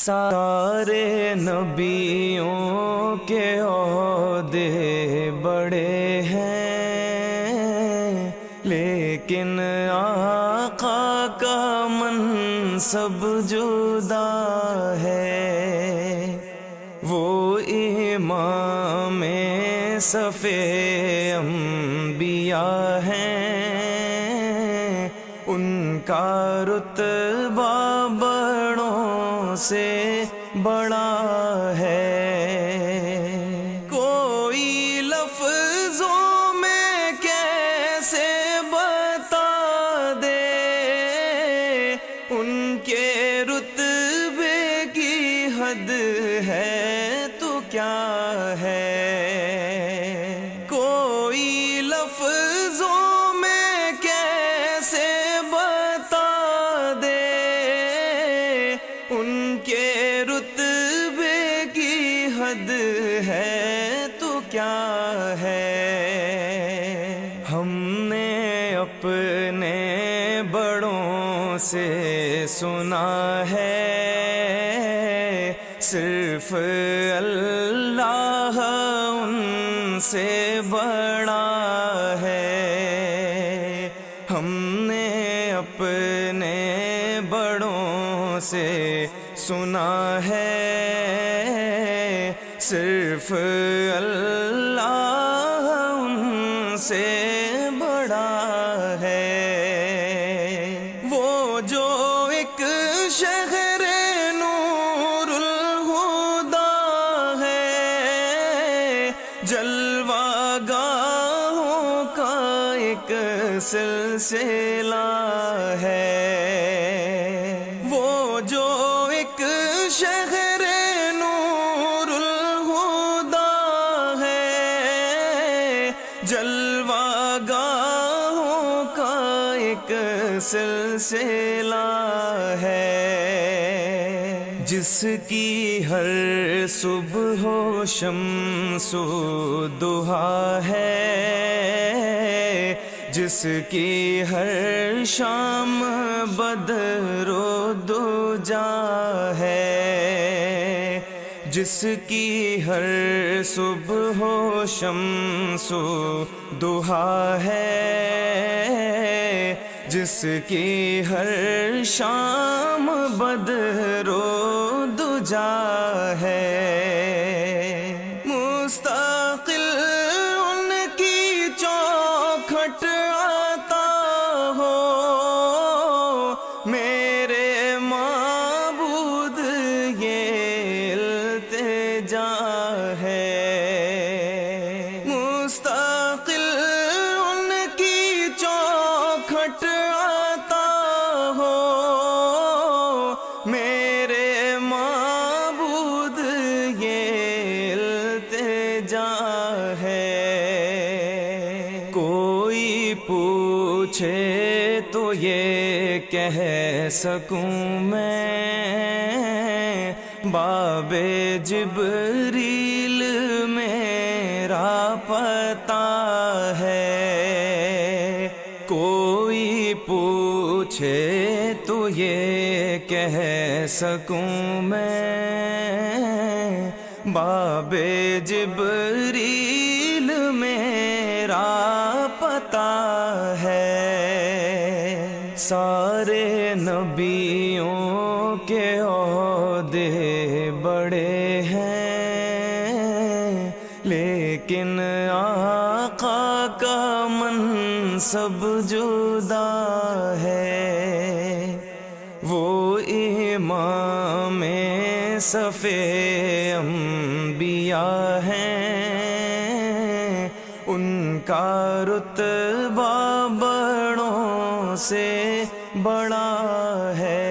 سارے نبیوں کے عہدے بڑے ہیں، لیکن آقا کا منصب جدا ہے۔ وہ امام صف انبیاء ہیں، ان کا رتبہ بڑوں سے بڑا ہے۔ کوئی لفظوں میں کیسے بتا دے ان کے رتبے کی حد ہے تو کیا ہے۔ کوئی لفظوں میں کیسے بتا دے ان کے رتبے کی حد ہے تو کیا ہے۔ ہم نے اپنے بڑوں سے سنا ہے، صرف اللہ ان سے بڑا ہے۔ ہم نے اپنے بڑوں سے سنا ہے، صرف اللہ ان سے بڑا ہے۔ وہ جو ایک شہر نور الہدا ہے، جلوہ گاہوں کا ایک سلسلہ ہے۔ وہ جو ایک شہر نور الہدا ہے، جلوہ گاہوں کا ایک سلسلہ ہے۔ جس کی ہر صبح و شمس و ضحیٰ ہے، جس کی ہر شام بدر و دجا ہے، جس کی ہر صبح و شمس و ضحیٰ ہے، جس کی ہر شام بدر و دجا ہے۔ مستقل ان کی چوکھٹ آتا ہو، میرے معبود یہ التجا ہے۔ مستقل ان کی چوکھٹ آتا ہو، میرے معبود یہ التجا ہے۔ کوئی پوچھے تو یہ کہہ سکوں میں، باب جبریل میرا پتہ ہے۔ کوئی پوچھے تو یہ کہہ سکوں میں، باب جبریل میرا پتہ ہے۔ سارے نبیوں کے عہدے بڑے ہیں، لیکن آقا کا منصب جدا ہے۔ وہ امام صف انبیاء ہیں، ان کا رتبہ بڑوں سے بڑا ہے۔